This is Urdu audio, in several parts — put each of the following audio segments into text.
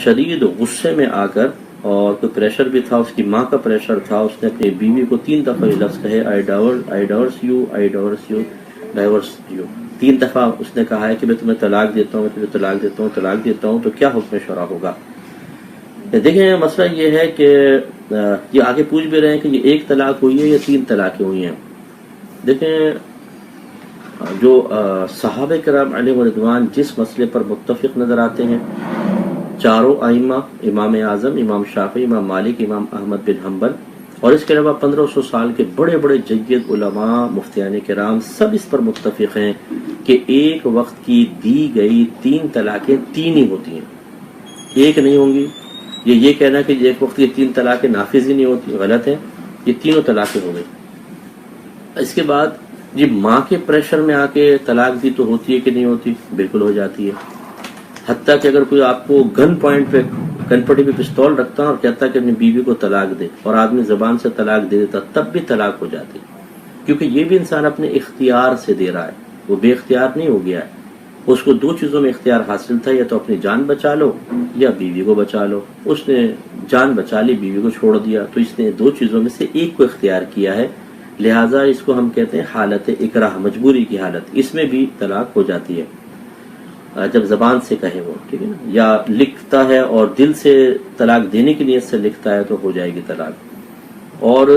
شدید غصے میں آ کر، اور کوئی پریشر بھی تھا، اس کی ماں کا پریشر تھا، اس نے اپنی بیوی کو 3 دفعہ یہ لفظ کہے آئی ڈائیورس یو 3 دفعہ اس نے کہا ہے کہ میں تمہیں طلاق دیتا ہوں، میں تمہیں طلاق دیتا ہوں. تو کیا حکم شرع ہوگا؟ دیکھیں مسئلہ یہ ہے کہ یہ آگے پوچھ بھی رہے ہیں کہ یہ 1 طلاق ہوئی ہے یا 3 طلاقیں ہوئی ہیں. دیکھیں جو صحابہ کرام علیہ رضوان جس مسئلے پر متفق نظر آتے ہیں، چاروں ائمہ، امام اعظم، امام شافعی، امام مالک، امام احمد بن حنبل، اور اس کے علاوہ 1500 سال کے بڑے بڑے جید علماء، مفتیان کرام، سب اس پر متفق ہیں کہ ایک وقت کی دی گئی 3 طلاقیں 3 ہی ہوتی ہیں، 1 نہیں ہوں گی. یہ کہنا کہ ایک وقت کی 3 طلاقیں نافذ ہی نہیں ہوتی، غلط ہے. یہ تینوں طلاقیں ہو گئی. اس کے بعد جی ماں کے پریشر میں آ کے طلاق بھی تو ہوتی ہے کہ نہیں ہوتی؟ بالکل ہو جاتی ہے. حتیٰ کہ اگر کوئی آپ کو گن پوائنٹ پہ، گن پٹی پہ پستول رکھتا اور کہتا کہ اپنی بیوی کو طلاق دے، اور آدمی زبان سے طلاق دے دیتا، تب بھی طلاق ہو جاتی، کیونکہ یہ بھی انسان اپنے اختیار سے دے رہا ہے، وہ بے اختیار نہیں ہو گیا ہے. اس کو 2 چیزوں میں اختیار حاصل تھا، یا تو اپنی جان بچا لو یا بیوی کو بچا لو. اس نے جان بچا لی، بیوی کو چھوڑ دیا، تو اس نے 2 چیزوں میں سے ایک کو اختیار کیا ہے. لہٰذا اس کو ہم کہتے ہیں حالت اکراہ، مجبوری کی حالت. اس میں بھی طلاق ہو جاتی ہے جب زبان سے کہے وہ، ٹھیک ہے نا، یا لکھتا ہے اور دل سے طلاق دینے کی نیت سے لکھتا ہے تو ہو جائے گی طلاق. اور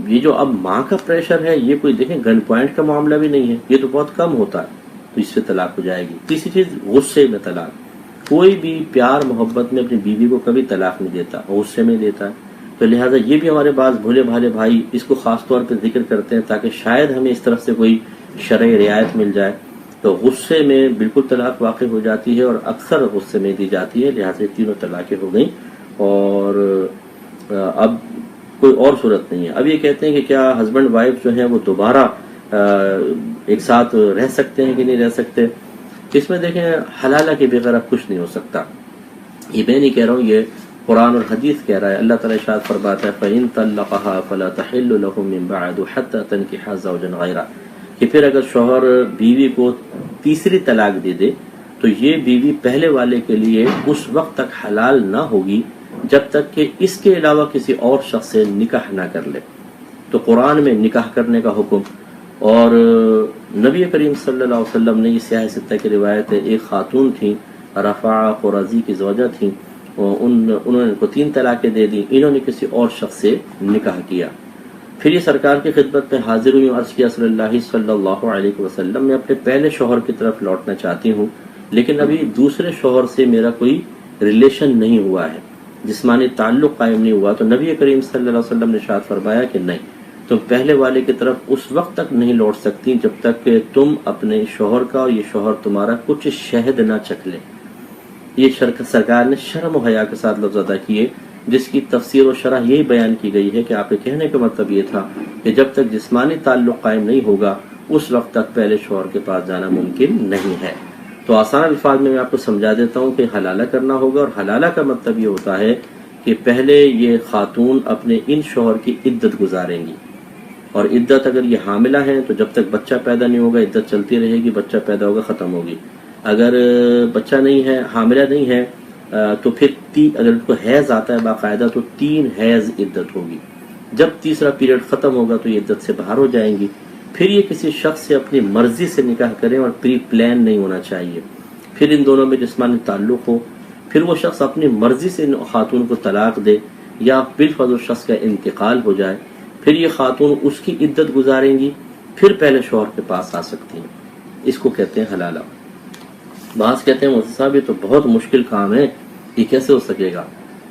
یہ جو اب ماں کا پریشر ہے، یہ کوئی دیکھیں گن پوائنٹ کا معاملہ بھی نہیں ہے، یہ تو بہت کم ہوتا ہے، تو اس سے طلاق ہو جائے گی. تیسری چیز غصے میں طلاق. کوئی بھی پیار محبت میں اپنی بیوی کو کبھی طلاق نہیں دیتا، غصے میں دیتا ہے. تو لہٰذا یہ بھی ہمارے بعض بھولے بھالے بھائی اس کو خاص طور پہ ذکر کرتے ہیں تاکہ شاید ہمیں اس طرف سے کوئی شرعی رعایت مل جائے. تو غصے میں بالکل طلاق واقع ہو جاتی ہے، اور اکثر غصے میں دی جاتی ہے. لہٰذا 3 طلاقیں ہو گئیں، اور اب کوئی اور صورت نہیں ہے. اب یہ کہتے ہیں کہ کیا ہسبینڈ وائف جو ہیں وہ دوبارہ ایک ساتھ رہ سکتے ہیں کہ نہیں رہ سکتے؟ اس میں دیکھیں حلالہ کے بغیر اب کچھ نہیں ہو سکتا. یہ میں نہیں کہہ رہا ہوں، یہ قرآن اور حدیث کہہ رہا ہے. اللہ تعالیٰ ارشاد فرماتا ہے فَإِن طَلَّقَهَا فَلَا تَحِلُّ لَهُ مِن بَعْدُ حَتَّى تَنكِحَ زَوْجًا غَيْرَهُ، کہ پھر اگر شوہر بیوی کو تیسری طلاق دے دے تو یہ بیوی پہلے والے کے لیے اس وقت تک حلال نہ ہوگی جب تک کہ اس کے علاوہ کسی اور شخص سے نکاح نہ کر لے. تو قرآن میں نکاح کرنے کا حکم، اور نبی کریم صلی اللہ علیہ وسلم نے، یہ سیاہ ستہ کی روایت ہے، ایک خاتون تھیں رفاعہ قرظی کی زوجہ تھیں، انہوں نے ان کو 3 طلاقیں دے دی، انہوں نے کسی اور شخص سے نکاح کیا. پھر یہ سرکار کی خدمت میں حاضر ہوئی، عرض کیا رسول اللہ صلی اللہ علیہ وسلم، میں اپنے پہلے شوہر کی طرف لوٹنا چاہتی ہوں، لیکن ابھی دوسرے شوہر سے میرا کوئی ریلیشن نہیں ہوا ہے، جسمانی تعلق قائم نہیں ہوا. تو نبی کریم صلی اللہ علیہ وسلم نے ارشاد فرمایا کہ نہیں، تم پہلے والے کی طرف اس وقت تک نہیں لوٹ سکتی جب تک کہ تم اپنے شوہر کا اور یہ شوہر تمہارا کچھ شہد نہ چکھ لے. یہ سرکار نے شرم و حیا کے ساتھ لفظ ادا کیے، جس کی تفسیر و شرح یہی بیان کی گئی ہے کہ آپ کے کہنے کا مطلب یہ تھا کہ جب تک جسمانی تعلق قائم نہیں ہوگا اس وقت تک پہلے شوہر کے پاس جانا ممکن نہیں ہے. تو آسان الفاظ میں آپ کو سمجھا دیتا ہوں کہ حلالہ کرنا ہوگا، اور حلالہ کا مطلب یہ ہوتا ہے کہ پہلے یہ خاتون اپنے ان شوہر کی عدت گزاریں گی، اور عدت اگر یہ حاملہ ہیں تو جب تک بچہ پیدا نہیں ہوگا عدت چلتی رہے گی، بچہ پیدا ہوگا ختم ہوگی. اگر بچہ نہیں ہے، حاملہ نہیں ہے، تو پھر اگر ان کو حیض آتا ہے باقاعدہ تو 3 حیض عدت ہوگی. جب تیسرا پیریڈ ختم ہوگا تو یہ عدت سے باہر ہو جائیں گی. پھر یہ کسی شخص سے اپنی مرضی سے نکاح کریں، اور پری پلان نہیں ہونا چاہیے. پھر ان دونوں میں جسمانی تعلق ہو، پھر وہ شخص اپنی مرضی سے خاتون کو طلاق دے، یا بالفضل شخص کا انتقال ہو جائے، پھر یہ خاتون اس کی عدت گزاریں گی، پھر پہلے شوہر کے پاس آ سکتی ہیں. اس کو کہتے ہیں حلالہ. بعض کہتے ہیں مفتی صاحب یہ تو بہت مشکل کام ہے، یہ کیسے ہو سکے گا؟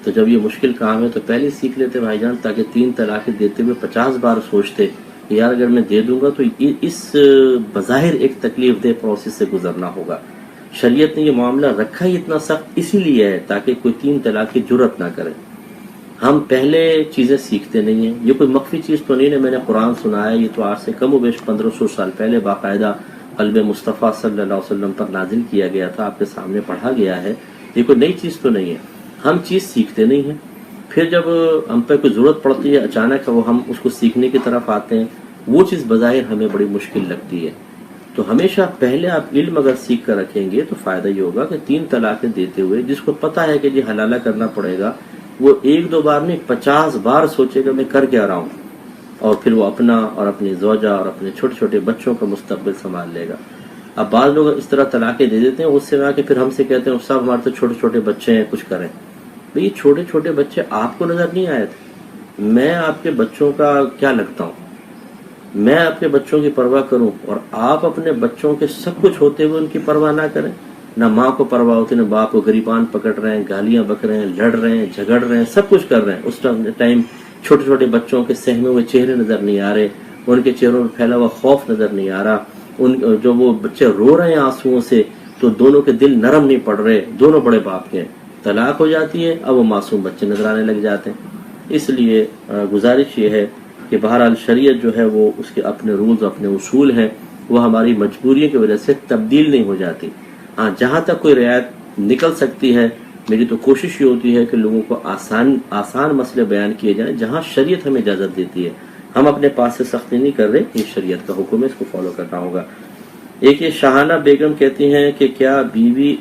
تو جب یہ مشکل کام ہے تو پہلے سیکھ لیتے بھائی جان، تاکہ 3 طلاقیں دیتے ہوئے 50 بار سوچتے کہ یار اگر میں دے دوں گا تو اس بظاہر ایک تکلیف دہ پروسیس سے گزرنا ہوگا. شریعت نے یہ معاملہ رکھا ہی اتنا سخت اسی لیے ہے تاکہ کوئی 3 طلاق کی جرت نہ کرے. ہم پہلے چیزیں سیکھتے نہیں ہیں، یہ کوئی مخفی چیز تو نہیں ہے. میں نے قرآن سنا ہے، یہ تو آج سے کم و بیش 1500 سال پہلے باقاعدہ قلب مصطفیٰ صلی اللہ علیہ وسلم پر نازل کیا گیا تھا، آپ کے سامنے پڑھا گیا ہے. یہ کوئی نئی چیز تو نہیں ہے. ہم چیز سیکھتے نہیں ہیں، پھر جب ہم پہ کوئی ضرورت پڑتی ہے اچانک وہ ہم اس کو سیکھنے کی طرف آتے ہیں، وہ چیز بظاہر ہمیں بڑی مشکل لگتی ہے. تو ہمیشہ پہلے آپ علم اگر سیکھ کر رکھیں گے تو فائدہ یہ ہوگا کہ 3 طلاقیں دیتے ہوئے جس کو پتا ہے کہ جی حلالہ کرنا پڑے گا، وہ 1-2 بار نہیں 50 بار سوچے گا میں کر کیا رہا ہوں، اور پھر وہ اپنا اور اپنی زوجہ اور اپنے چھوٹے چھوٹے بچوں کا مستقبل سنبھال لے گا۔ اب بعض لوگ اس طرح طلاقیں دے دیتے ہیں، اس سے آ کے پھر ہم سے کہتے ہیں صاحب ہمارے تو چھوٹے چھوٹے بچے ہیں، کچھ کریں۔ بھئی چھوٹے چھوٹے بچے آپ کو نظر نہیں آئے تھے؟ میں آپ کے بچوں کا کیا لگتا ہوں؟ میں آپ کے بچوں کی پرواہ کروں اور آپ اپنے بچوں کے سب کچھ ہوتے ہوئے ان کی پرواہ نہ کریں؟ نہ ماں کو پرواہ ہوتی، نہ باپ کو گریبان پکڑ رہے ہیں، گالیاں بک رہے ہیں، لڑ رہے ہیں، جھگڑ رہے ہیں، سب کچھ کر رہے ہیں، اس ٹائم چھوٹے چھوٹے بچوں کے سہمے ہوئے چہرے نظر نہیں آ رہے، ان کے چہروں میں پھیلا ہوا خوف نظر نہیں آ رہا، جو وہ بچے رو رہے ہیں آنسوؤں سے تو دونوں کے دل نرم نہیں پڑ رہے، دونوں بڑے باپ کے ہیں۔ طلاق ہو جاتی ہے، اب وہ معصوم بچے نظر آنے لگ جاتے ہیں۔ اس لیے گزارش یہ ہے کہ بہرحال شریعت جو ہے وہ اس کے اپنے رولز، اپنے اصول ہیں، وہ ہماری مجبوریوں کی وجہ سے تبدیل نہیں ہو جاتی۔ ہاں جہاں تک کوئی رعایت نکل سکتی ہے، میری تو کوشش یہ ہوتی ہے کہ لوگوں کو آسان مسئلے بیان کیے جائیں جہاں شریعت ہمیں اجازت دیتی ہے۔ ہم اپنے پاس سے سختی نہیں کر رہے، یہ شریعت کا حکم ہے، اس کو فالو کرنا ہوگا۔ ایک یہ شاہانہ بیگم کہتی ہیں کہ کیا بیوی